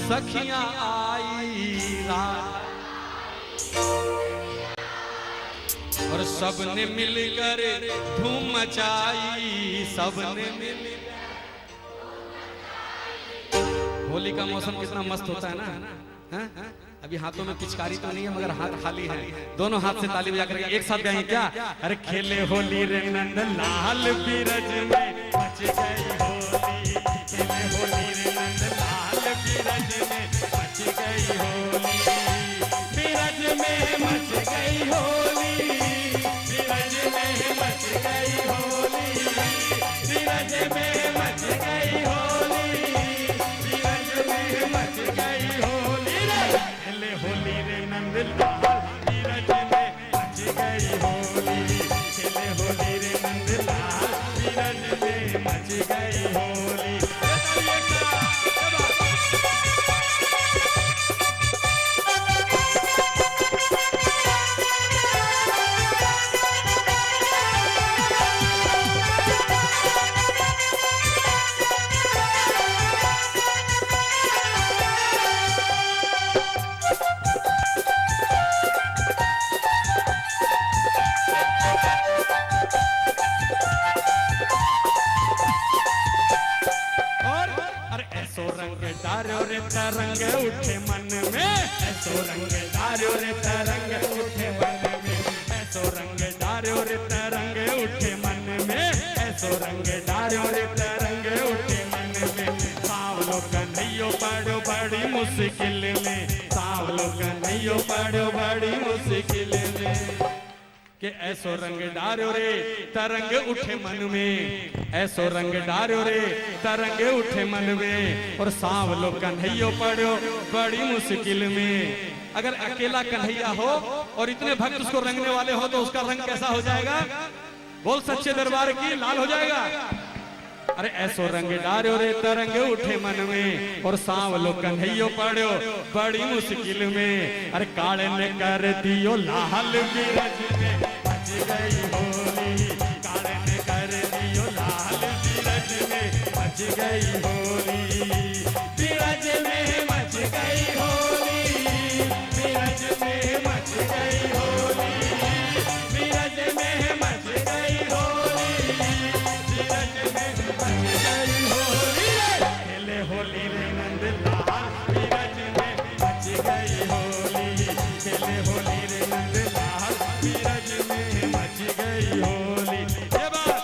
सखियां आई रात और सबने मिलकर धूम मचाई, सबने मिल। होली का मौसम कितना मस्त होता है ना। हा? अभी हाथों में पिचकारी तो नहीं है मगर हाथ खाली है। दोनों हाथ से ताली बजा करके एक साथ गाएंगे क्या? अरे खेले होली रे नंद लाल बीरज में मच गई होली, खेले होली रे नंद लाल बीरज में मच गई होली, बीरज में मच गई होली, बीरज में मच गई होली, बीरज में मच गई होली, बीरज में मच गई होली रे। खेले होली रे नंद लाल बीरज में मच गई होली, खेले होली रे नंद लाल बीरज में मच गई होली। तरंग उठे मन में, ऐसो रंग डारो रे तरंग उठे मन में, ऐसो रंग डारो रे तरंग उठे मन में, ऐसो रंग डारो रे तरंग उठे मन में। सावलो कन्हैयो पड़ो बड़ी मुश्किल में, सावलो कन्हैयो पड़ो बड़ी मुश्किल में। कि ऐसो रंग डारो रे तरंग उठे मन में, ऐसो रंग डारो रे तरंग उठे मन में। और सांवलो कन्हैयो पड़ो बड़ी मुश्किल में। अगर अकेला कन्हैया हो और इतने भक्त उसको रंगने वाले हो तो उसका रंग कैसा हो जाएगा? बोल सच्चे दरबार की, लाल हो जाएगा। अरे ऐसो रंग डारो रे तरंग उठे मन में, और सांवलो कन्हैयो पड़ो बड़ी मुश्किल में। अरे काले ने कर दियो लाल बीरज में मच गई होली, काले ने कर दियो लाल बीरज में मच गई होली, बीरज में मच गई होली, बीरज में मच गई होली, बीरज में मच गई होली, बीरज में मच गई होली। खेले होली रे नंद लाल बीरज में मच गई होली, खेले होली रे नंद लाल बीरज में मच गई होली। ये बात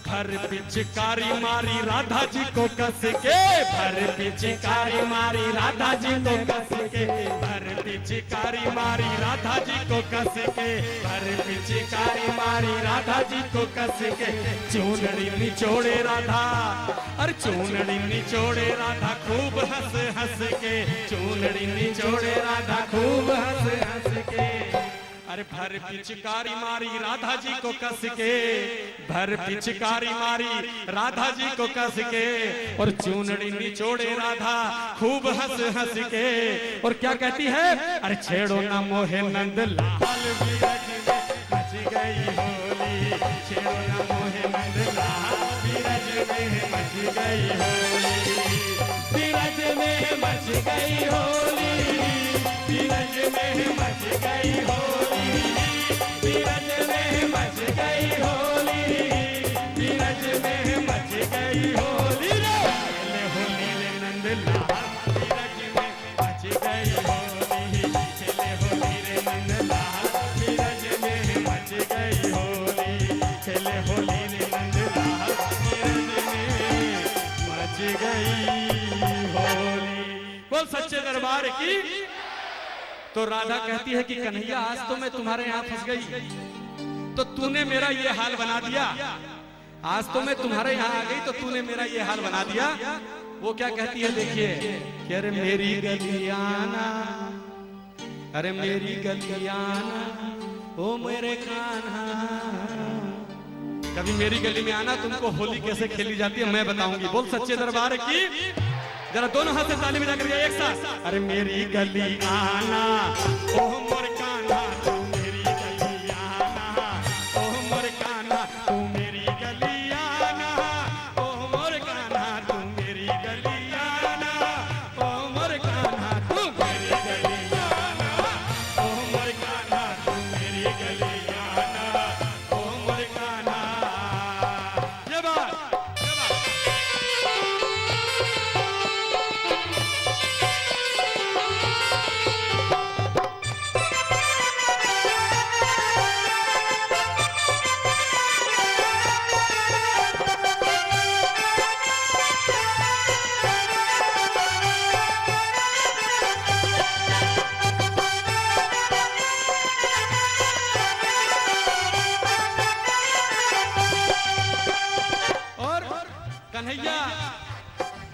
भर पिचकारी मारी राधा जी को कस के, भर पिचकारी मारी राधा जी को कस के, भर पिचकारी मारी राधा जी को कस के, भर पिचकारी मारी राधा जी को कस के। चूनड़ी निचोड़े राधा, अरे चूनड़ी निचोड़े राधा खूब हंस हंस के, चूनड़ी निचोड़े राधा खूब हंस हंस के। अरे भर पिचकारी मारी राधा जी को कस के, भर पिचकारी मारी राधा जी को कस के, और चूनड़ी निचोड़े राधा खूब हंस हंस के। और क्या कहती है? अरे छेड़ो ना मोहे नंद लाल बीरज में मच गई होली, छेड़ो ना मोहे नंद लाल बीरज में मच गई होली, बीरज में मच गई होली, बीरज में मच गई होली, बीरज में मच गई होली, बीरज में मच गई होली। खेले होली रे नंद लाल बीरज में मच गई होली, खेले होली रे नंद लाल बीरज में मच गई होली, खेले होली रे नंद लाल बीरज में मच गई होली। बोल सच्चे दरबार की। तो राधा कहती है कि कन्हैया आज तो मैं तुम्हारे यहाँ फंस गई, तो तूने मेरा ये हाल बना दिया। आज तो मैं तुम्हारे यहाँ आ गई तो तूने मेरा ये हाल बना दिया। वो क्या कहती है देखिए कि अरे मेरी गलियाना अरे मेरी गलियाना ओ मेरे कान्हा। कभी मेरी गली में आना, तुमको होली कैसे खेली जाती है मैं बताऊंगी। बोल सच्चे दरबार की, जरा दोनों हाथ से ताली बजा कर एक साथ। अरे मेरी गली आना ओ मोर कान्हा, तू मेरी गली आना ओ मोर कान्हा, तू मेरी गली आना ओ मोर कान्हा, तू मेरी गली आना ओ मोर कान्हा, तू मेरी गली आना ओ मोर कान्हा, तू मेरी गली आना ओ मोर कान्हा। ये बात कन्हैया,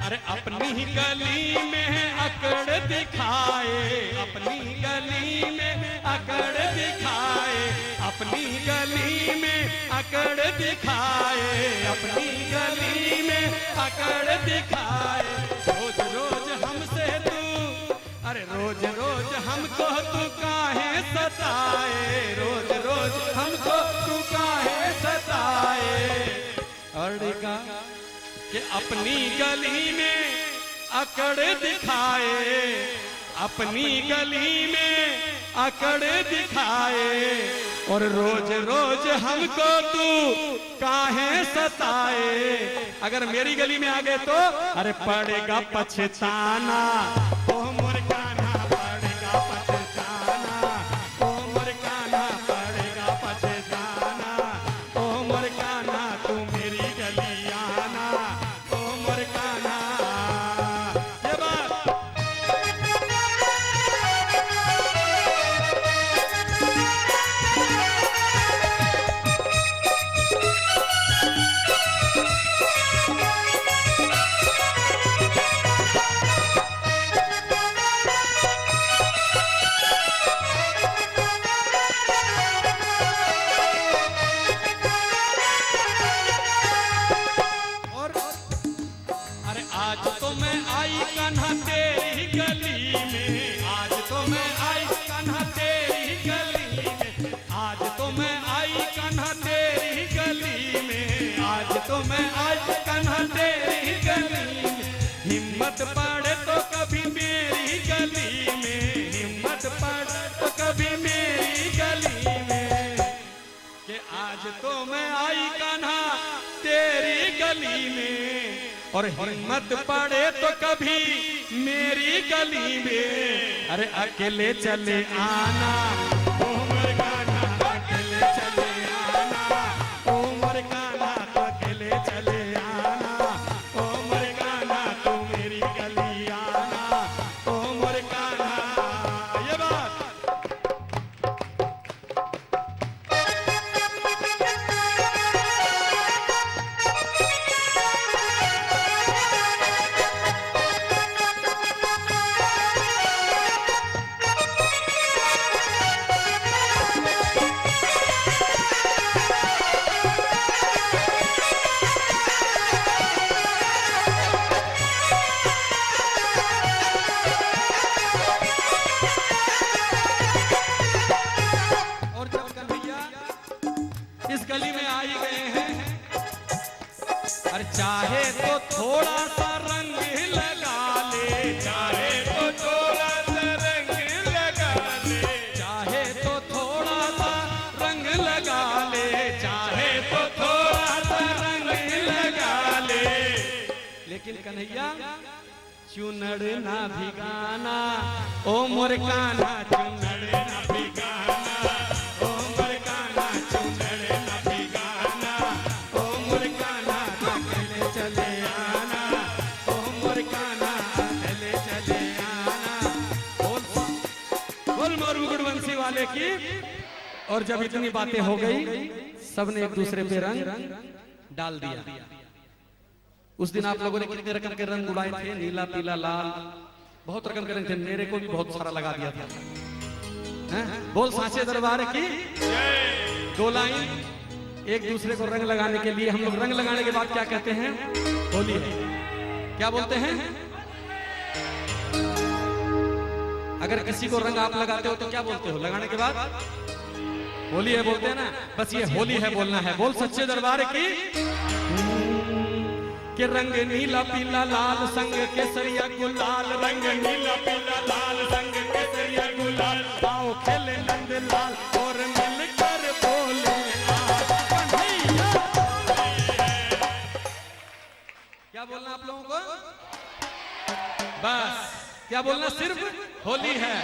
अरे अपनी ही गली में अकड़ दिखाए, अपनी गली में अकड़ दिखाए, अपनी गली में अकड़ दिखाए, अपनी गली में अकड़ दिखाए। रोज रोज हमसे तू, अरे रोज रोज हमको तू काहे सताए, रोज रोज हमको तू काहे सताए। और कि अपनी गली में अकड़ दिखाए, अपनी गली में अकड़ दिखाए, और रोज रोज हमको तू काहे सताए। अगर मेरी गली में आ गए तो अरे पड़ेगा पछताना ओ मोर कान्हा, पड़ेगा पछताना ओ मोर कान्हा, पड़ेगा पछताना ओ मोर कान्हा, तू मेरी गली आना ओ मोर कान्हा। ये बात आज तो मैं आई कान्हा तेरी गली में, आज तो मैं आई कान्हा तेरी गली में, आज तो मैं आई कान्हा तेरी गली में, आज तो मैं आई कान्हा तेरी गली में। हिम्मत पड़े तो कभी मेरी गली में, हिम्मत पड़े तो कभी मेरी गली में, कि आज तो मैं आई कान्हा तेरी गली में, और हिम्मत पड़े तो कभी मेरी गली में। अरे अकेले चले आना ओ मोर कान्हा, अकेले चले आना ओ मोर कान्हा, अकेले चले आना ओ मोर कान्हा, तू मेरी गली आना ओ मोर कान्हा। ये बात इस गली में आ ही गए हैं, अरे चाहे तो थोड़ा सा रंग लगा ले, चाहे तो थोड़ा सा रंग लगा ले, चाहे तो थोड़ा सा रंग लगा ले, चाहे तो थोड़ा सा रंग लगा ले। लेकिन कन्हैया चुनड़ ना भिगाना ओ मोर कान्हा, चुनड़ ना भिगाना ओ मोर कान्हा, चुनड़ ना भिगाना ओ मोर कान्हा, अकेले चले आना ओ मोर कान्हा, अकेले चले आना। बोल मोर मुकुटवंशी वाले की। और जब इतनी बातें हो गई, सबने एक दूसरे पे रंग डाल दिया। उस दिन आप लोगों ने कितने रकम के रंग उड़ाए थे, नीला पीला लाल, बहुत रकम के रंग थे। मेरे को भी बहुत सारा लगा दिया था। हैं? बोल सांचे दरबार की। दो लाइन एक दूसरे को रंग लगाने के लिए, हम लोग रंग लगाने के बाद क्या कहते हैं? होली है। क्या बोलते हैं? अगर किसी को रंग आप लगाते हो तो क्या बोलते हो लगाने के बाद? होली है बोलते हैं ना। बस ये होली है बोलना है। बोल सच्चे दरबार की। कि रंग नीला पीला लाल संग केसरिया गुलाल, रंग नीला पीला लाल संग केसरिया गुलाल, आओ खेले नंद लाल और मिलकर बोले कन्हैया। क्या बोलना आप लोगों को? बस क्या बोलना? सिर्फ होली है।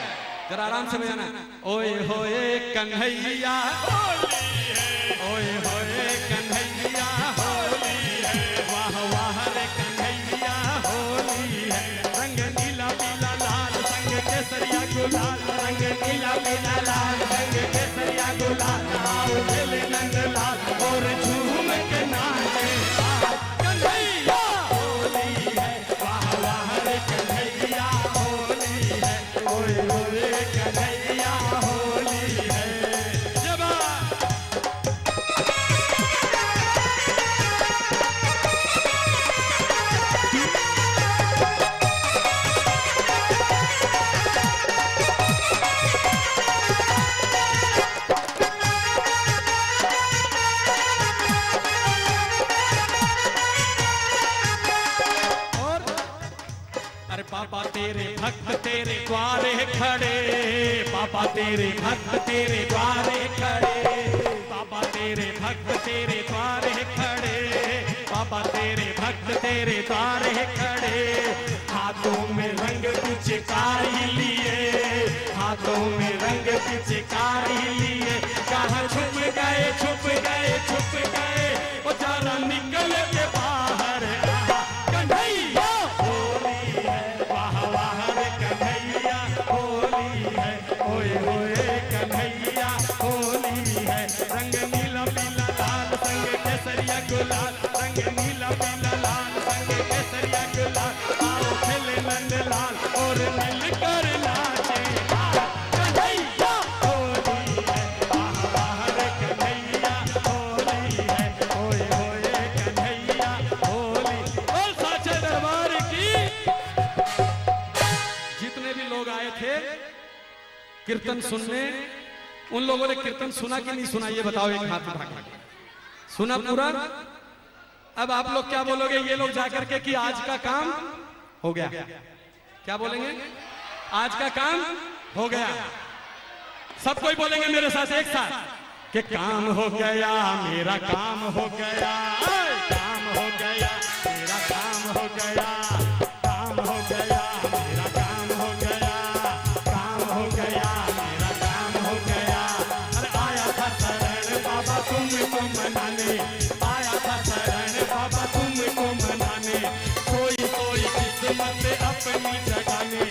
जरा आराम से बजाना। ओए होए कन्हैया होली है, ओए होए कन्हैया होली है, वाह वाह रे कन्हैया होली है। रंग नीला पीला लाल संग केसरिया गुलाल, रंग नीला पीला लाल संग केसरिया गुलाल, आओ खेले नंद लाल और झूम के नाचे कन्हैया होली है, वाह वाह रे कन्हैया होली है, ओए होए कन्हैया होली है। जब पापा तेरे भक्त तेरे द्वारे खड़े, पापा तेरे भक्त तेरे द्वारे खड़े, पापा तेरे भक्त तेरे द्वारे खड़े, पापा तेरे भक्त तेरे द्वारे खड़े। हाथों में रंग पिचकारी लिए, हाथों में रंग पिचकारी लिए, कहाँ छुप गए छुप गए छुप गए, वो जरा निकल के बाहर कन्हैया होली है, वाह वाह रे कन्हैया होली है, ओए होए कन्हैया होली है। रंग नीला पीला लाल संग केसरिया गुलाल, रंग नीला पीला लाल संग केसरिया गुलाल, आओ खेले नंद लाल और मिलकर नाचे कन्हैया होली है, वाह वाह रे कन्हैया होली है, ओए होए कन्हैया होली। और साचे दरबार की। जितने भी लोग आए थे कीर्तन सुनने, उन लोगों ने कीर्तन सुना कि नहीं सुना ये बताओ एक हाथ उठा के। सुना पूरा? अब आप लोग क्या बोलोगे? ये लोग जाकर के कि आज का काम हो गया। क्या बोलेंगे? आज का काम हो गया। सब कोई बोलेंगे मेरे साथ एक साथ कि काम हो गया मेरा काम हो गया, काम हो गया मेरा काम हो गया, काम हो गया मेरा काम हो गया, काम हो गया मेरा काम हो गया। अरे आया था शरण बाबा तुमको मनाने, आया था शरण बाबा तुमको मनाने, कोई कोई किस्मत अपनी जगाने,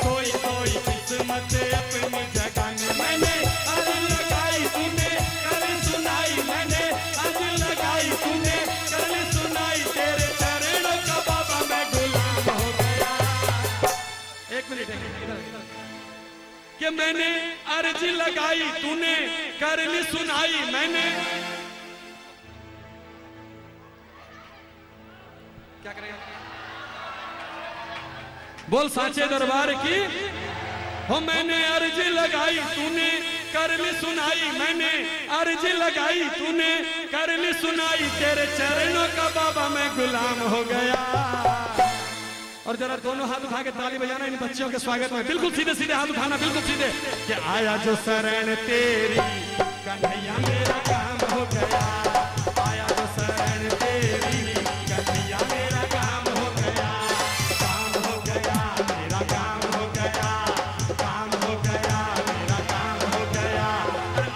कोई कोई किस्मत अपनी जगाने। मैंने आज लगाई तूने कल सुनाई, मैंने आज लगाई तूने कल सुनाई, तेरे चरणों का बाबा मैं गुलाम हो गया। एक मिनट कि मैंने अर्ज लगाई तूने करनी सुनाई, मैंने क्या करेगा? बोल सांचे दरबार की। हो मैंने अर्ज लगाई तूने करनी सुनाई, मैंने अर्ज लगाई तूने करनी सुनाई, तेरे चरणों का बाबा मैं गुलाम हो गया। और जरा दोनों हाथ उठा के ताली बजाना इन बच्चों के स्वागत में। बिल्कुल सीधे सीधे हाथ उठाना, बिल्कुल सीधे। कि आया जो शरण तेरी कन्हैया मेरा काम हो गया, आया जो शरण तेरी कन्हैया मेरा काम हो गया, काम हो गया मेरा काम हो गया, काम हो गया मेरा काम हो गया।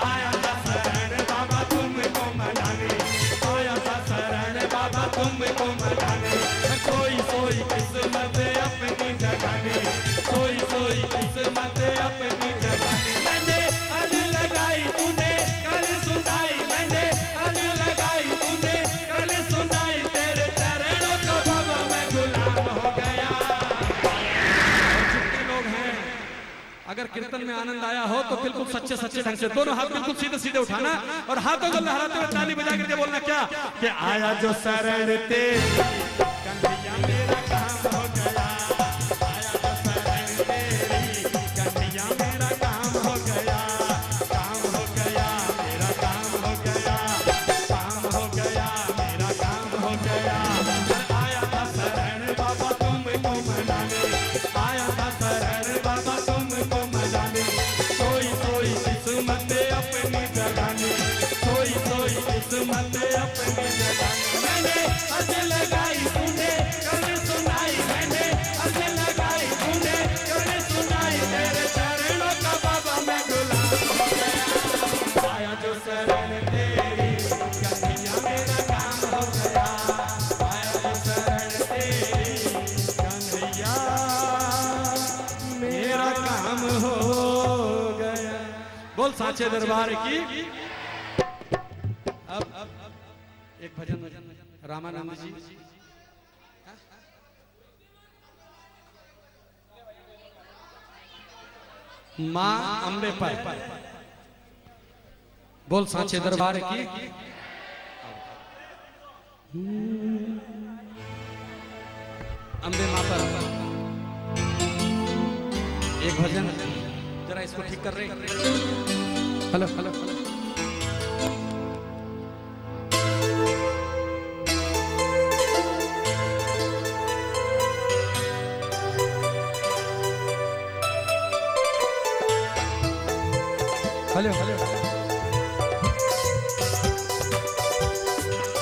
आया था शरण बाबा तुमको मनाने, आया था शरण बाबा तुमको मनाने, कोई कोई किस्मत अपनी जगाने, कोई कोई किस्मत अपनी जगाने। मैंने आज लगाई तूने कल सुनाई, मैंने आज कीर्तन में आनंद आया हो तो बिल्कुल सच्चे सच्चे ढंग से दोनों हाथ बिल्कुल सीधे सीधे उठाना और हाथों को लहराते हुए ताली बजा करके बोलना क्या कि आया जो शरण तेरी कन्हैया मेरा काम हो गया, आया जो शरण तेरी कन्हैया मेरा काम हो गया, काम हो गया मेरा काम हो गया, काम हो गया मेरा काम हो गया। आया था शरण बाबा तुमको मनाने, आया था शरण बाबा तुमको मनाने, सोई सोई किस्मत अपनी जगाने, सोई सोई किस्मत अपनी जगाने। मैंने अर्ज लगाई तूने कभी सुनाई, मैंने अर्ज लगाई तूने कभी सुनाई, तेरे चरणों का बाबा मैं गुलाम हो गया, आया जो शरण तेरी कन्हैया मेरा काम हो गया, आया जो शरण तेरी कन्हैया मेरा काम हो गया। बोल साचे दरबार की। अब एक भजन रामानंद जी मां अम्बे पर। बोल साचे दरबार की। अम्बे मां पर एक भजन, जरा इसको ठीक कर रहे। Hello hello hello. Hello hello.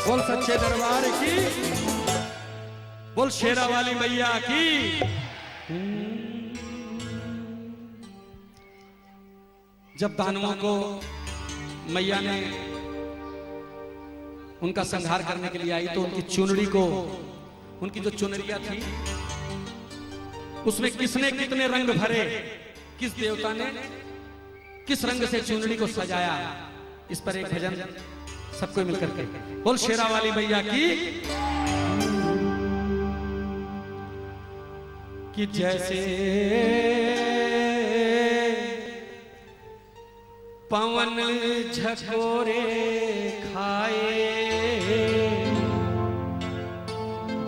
बोल सच्चे दरबार की, बोल शेरा वाली मैया की। जब दानवों को मैया ने उनका संहार करने के लिए आई तो उनकी चुनरी को, उनकी जो चुनरिया थी उसमें किसने कितने रंग भरे, किस देवता ने किस रंग से चुनरी को सजाया, इस पर एक भजन सबको मिलकर के। बोल शेरा वाली मैया की। कि जैसे पवन झकोरे खाए,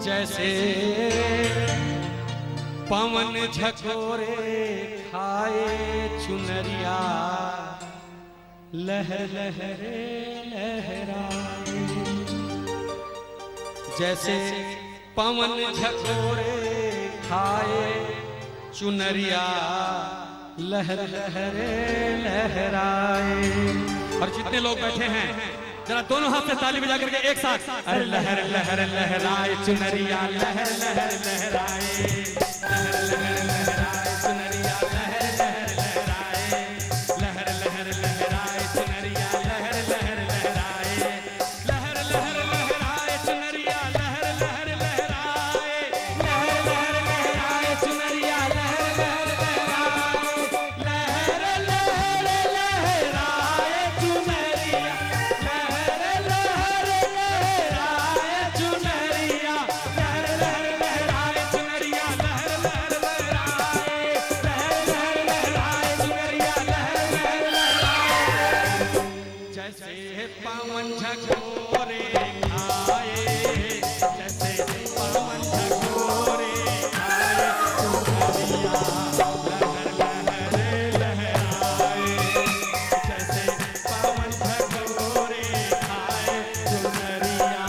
जैसे पवन झकोरे खाए, चुनरिया लहर लहरे लहराए, जैसे पवन झकोरे खाए, चुनरिया लहर लहरे लहराए। और जितने लोग बैठे हैं जरा दोनों हाथ से ताली बजा करके एक साथ, अरे लहर लहर लहराए चुनरिया लहर लहर लहराए, लहर लहर लहराए चुनरिया लहर लहर लहराए, लहर लहर लहराए चुनरिया लहर लहर लहराए, लहर लहर लहराए चुनरिया लहर लहर लहराए, लहर लहर लहराए चुनरिया लहर लहर लहराए, लहर लहर लहराए चुनरिया लहर लहर लहराए चुनरिया, लहर लहर लहराए चुनरिया लहर लहर लहराए, लहर लहर लहराए चुनरिया लहर लहर लहराए। जैसे पवन झकोरे खाए, जैसे पवन झकोरे खाए, चुनरिया लहर लहर लहराए, जैसे पवन झकोरे खाए, चुनरिया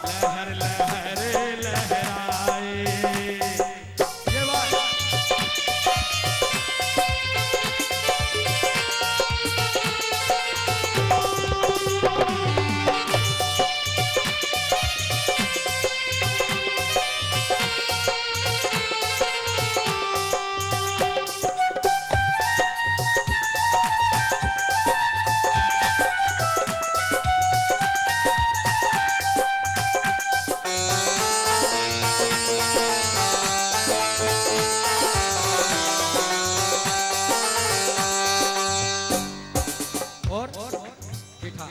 लहर लहर लहराए। ये बात और देखा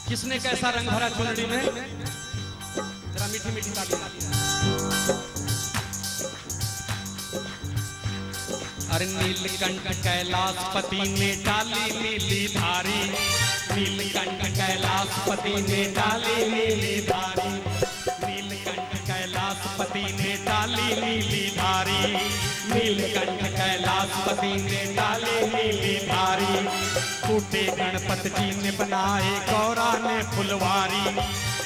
किसने कैसा रंग भरा चुनरी में, जरा मीठी मीठी ताली। अरे नीलकंठ कैलाशपति ने डाली नीली धारी, नीलकंठ कैलाशपति ने डाली नीली धारी, नीलकंठ कैलाशपति ने डाली नीली धारी, नीलकंठ कैलाशपति ने डाली नीली धारी। टूटे गणपत जी ने बनाए गौरा ने फुलवारी,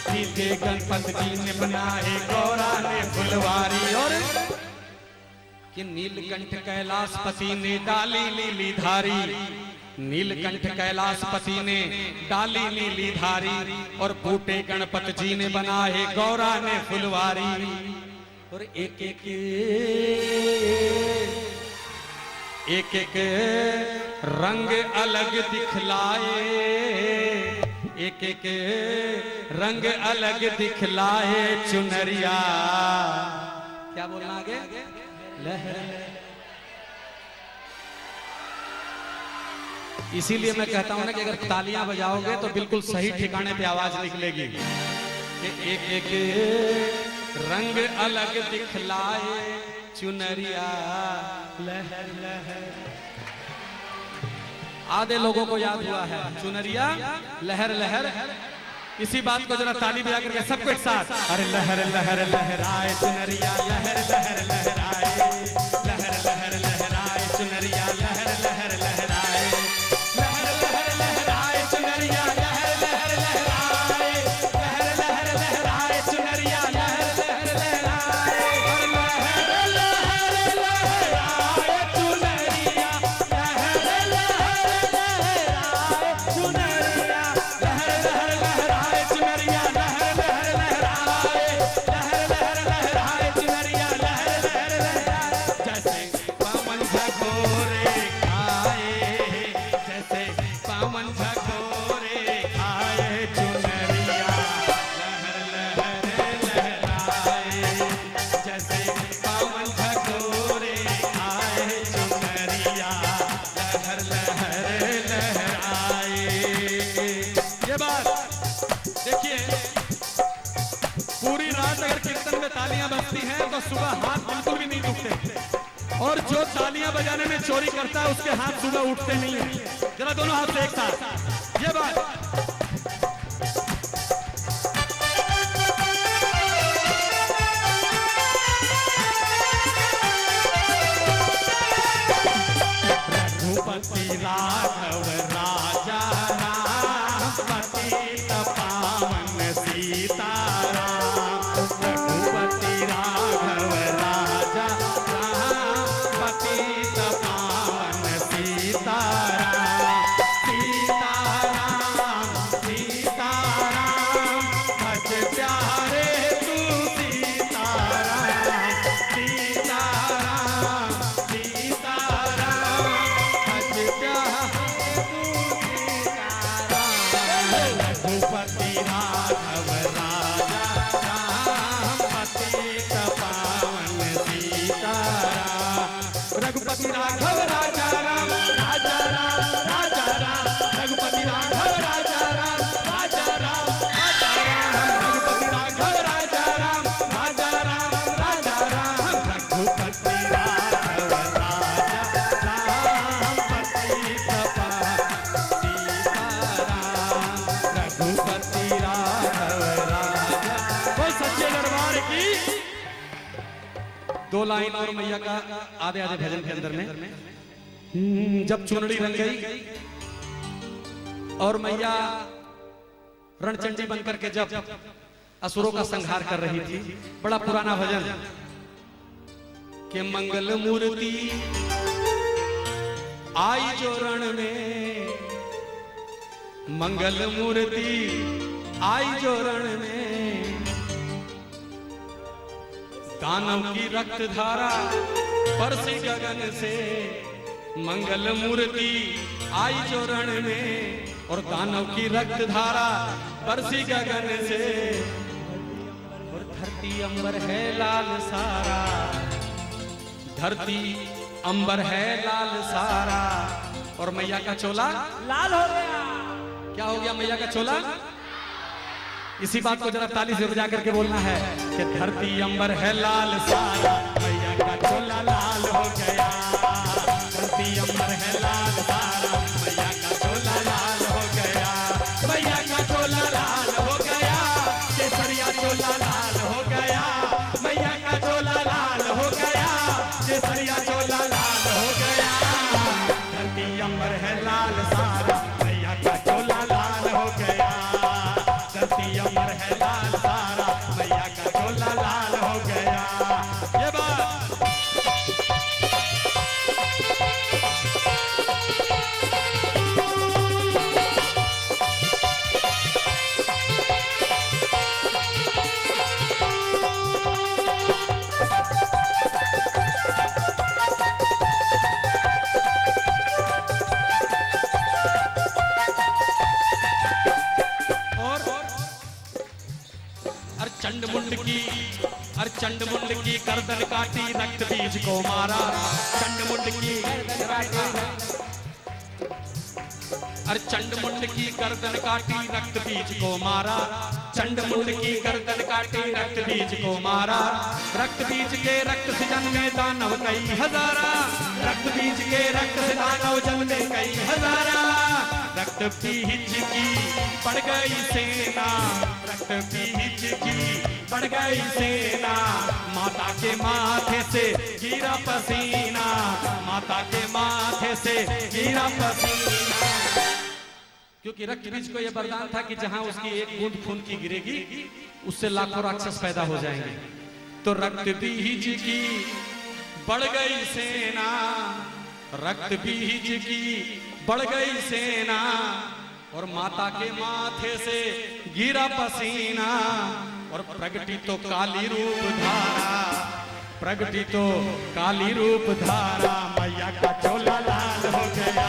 टूटे गणपत जी ने बनाए गौरा ने फुलवारी। और कि नीलकंठ कैलाशपति ने डाली नीली धारी, नीलकंठ कैलाशपति ने डाली नीली धारी, और फूटे गणपत जी ने बनाए गौरा ने फुलवारी। और एक एक रंग अलग दिखलाए, एक एक रंग अलग दिखलाए चुनरिया। क्या बोलना आगे? लहर। इसीलिए मैं कहता हूं ना कि अगर तालियां बजाओगे तो बिल्कुल सही ठिकाने पे आवाज निकलेगी। कि एक एक रंग अलग दिखलाए चुनरिया, लहर लहर। आधे लोगों को याद हुआ है चुनरिया लहर लहर। इसी बात को जरा ताली बजा करके सबको एक साथ, अरे लहर लहर लहराए चुनरिया, लहर लहर लहराए, लहर लहर लहराए चुनरिया, लहर लहर लहराए, लहर लहर लहराए चुनरिया, लहर लहर लहराए, लहर लहर लहराए चुनरिया, लहर लहर लहराए, और लहर लहर लहराए चुनरिया, लहर लहर लहराए चुनरिया, लहर लहर लहराए चुनरिया, लहर लहर लहराए, लहर लहर लहराए चुनरिया, लहर लहर लहराए। जैसे पवन झकोरे आए, जैसे पवन झकोरे आए चुनरिया, लहर लहर लहराए, जैसे पवन झकोरे आए चुनरिया, लहर लहर लहराए। ये बात देखिए, पूरी रात अगर कीर्तन में तालियां बजती हैं तो सुबह हाथ बिल्कुल भी नहीं दुखते, और जो तालियां बजाने में चोरी करता है उसके हाथ सुबह उठते नहीं हैं। जरा दोनों हाथ से एक साथ ये बात। रघुपति राघव राजा राम, पतित पावन सीताराम, रघुपति राघव राजा राम, पतित पावन सीताराम, सीताराम सीताराम, भज प्यारे तू सीताराम, सीताराम सीताराम, भज प्यारे तू सीताराम। रघुपति राघव राजा राम, पतित पावन सीताराम, रघुपति राघव राजा राम, राजा राम राजा राम, रघुपति राघव राजा राम, राजा राम राजा राम, रघुपति राघव राजा राम, राजा राम राजा राम, रघुपति राघव राजा राम, पतित पावन सीताराम, रघुपति राघव राजा। बोल सच्चे दरबार की। दो लाइन और मैया का आधे आधे भजन के अंदर में। जब चुनरी रंग गई और मैया रणचंडी बनकर के जब असुरों का संहार कर रही थी, बड़ा पुराना भजन के मंगल मूर्ति आई जो रण में, मंगल मूर्ति आई जो रण में, दानव की रक्त धारा बरसी गगन से, मंगल मूर्ति आई जो रण में, और दानव की रक्त धारा बरसी गगन से, और धरती अंबर है लाल सारा, धरती अंबर है लाल सारा, और मैया का चोला लाल हो गया। क्या हो गया मैया का चोला? इसी बात को जरा ताली से बजा करके बोलना है कि धरती अंबर है लाल सारा, मैया का चोला लाल हो गया, सारा, मैया का चोला लाल हो गया, मैया का चोला लाल हो गया, केसरिया चोला लाल हो गया, मैया का चोला लाल हो गया, केसरिया चोला लाल हो गया। धरती अंबर है लाल सारा, मैया का चोला लाल हो गया, धरती अंबर है लाल सारा, मैया का चोला लाल हो गया। ये बात चंडमुंड की गर्दन काटी, रक्त बीज को मारा, चंडमुंड की चंडमुंड की गर्दन काटी, रक्त बीज को मारा, चंडमुंड की गर्दन काटी, रक्त बीज को मारा, रक्त बीज के रक्त से जन्मे दानव कई हजारा, रक्त बीज के रक्त से दानव जन्मे कई हजारा, रक्त बीज की बढ़ गई सेना, रक्त बीज की बढ़ गई सेना, माता के माथे से गिरा पसीना, माता के माथे से गिरा पसीना। क्योंकि रक्त बीज को यह वरदान था कि जहां उसकी एक बूंद खून की गिरेगी उससे लाखों राक्षस पैदा हो जाएंगे। तो रक्त बीज की बढ़ गई सेना, रक्त बीज की बढ़ गई सेना, और माता के माथे से गिरा पसीना, और प्रगटी तो काली रूप धारा, प्रगटी तो काली रूप धारा, मैया का चोला लाल हो गया,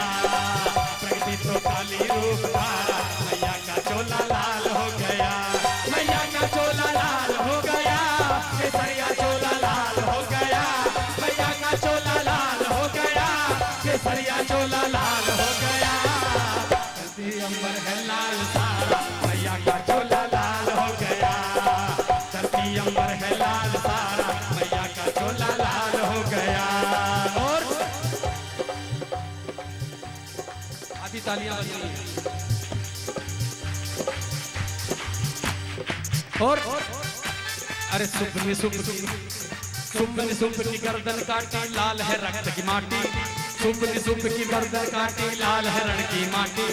प्रगटी तो काली रूप धारा, मैया का चोला लाल हो गया, मैया का चोला लाल हो गया, केसरिया चोला लाल हो गया, मैया का चोला लाल हो गया, केसरिया चोला लाल हो गया। धरती अंबर है लाल सारा, मैया का चोला लाल हो गया, धरती अंबर है लाल सारा, मैया का चोला लाल हो गया। और आधी तालियां बज रही हैं। और अरे सुपनी सुप की गर्दन काटी, लाल है रक्त की माटी, सुपनी सुप की गर्दन काटी, लाल है रण की माटी,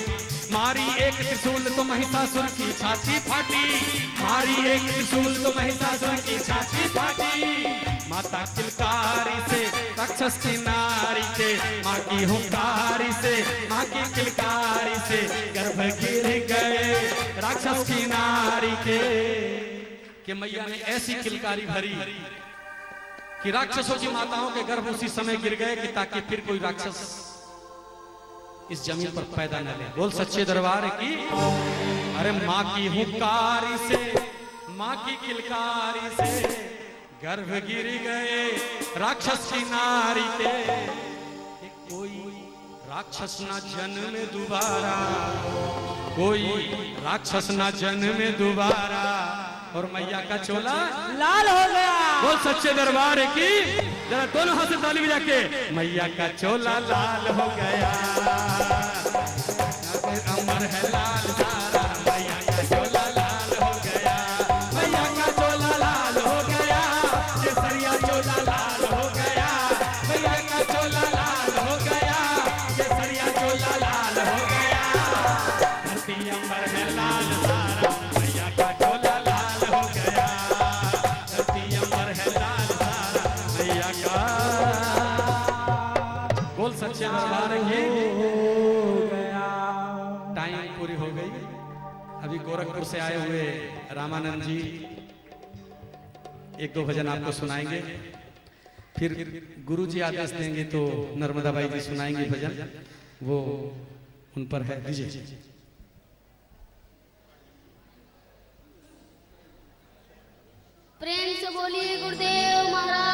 मारी एक त्रिशूल तो महिषासुर की छाती फाटी, मारी एक त्रिशूल तो महिषासुर की छाती फाटी, माता किलकारी से राक्षस की नारी से, माँ की हुंकारी से, माँ की किलकारी से गर्भ गिर गए राक्षस की नारी के मैया ने ऐसी किलकारी भरी कि राक्षसों की माताओं के गर्भ उसी समय गिर गए कि ताकि फिर कोई राक्षस इस जमीन पर पैदा न ले। बोल सच्चे दरबार की। अरे माँ की हुंकारी से, माँ की किलकारी से गर्भ गिर गए राक्षस की नारी के, कोई राक्षस ना जन्मे दोबारा, कोई राक्षस ना जन्मे दोबारा, और मैया का चोला लाल हो गया। बोल सच्चे दरबार की। जरा दोनों हाथ से ताली बजा के, मैया का चोला लाल हो गया, अमर है लाल सारा, मैया का चोला लाल हो गया, मैया का चोला लाल हो गया, केसरिया चोला लाल हो गया, मैया का चोला लाल हो गया, केसरिया चोला लाल हो गया। धरती अंबर है लाल सारा, मैया का चोला लाल हो गया, धरती अंबर है लाल सारा, मैया का। बोल सच्चे दरबार की। टाइम पूरी हो गई। अभी गोरखपुर से आए हुए रामानंद जी एक दो भजन आपको सुनाएंगे, फिर गुरु जी आदेश देंगे तो नर्मदा बाई जी सुनाएंगे भजन, वो उन पर है। दीजिए। प्रेम से बोलिए गुरुदेव महाराज।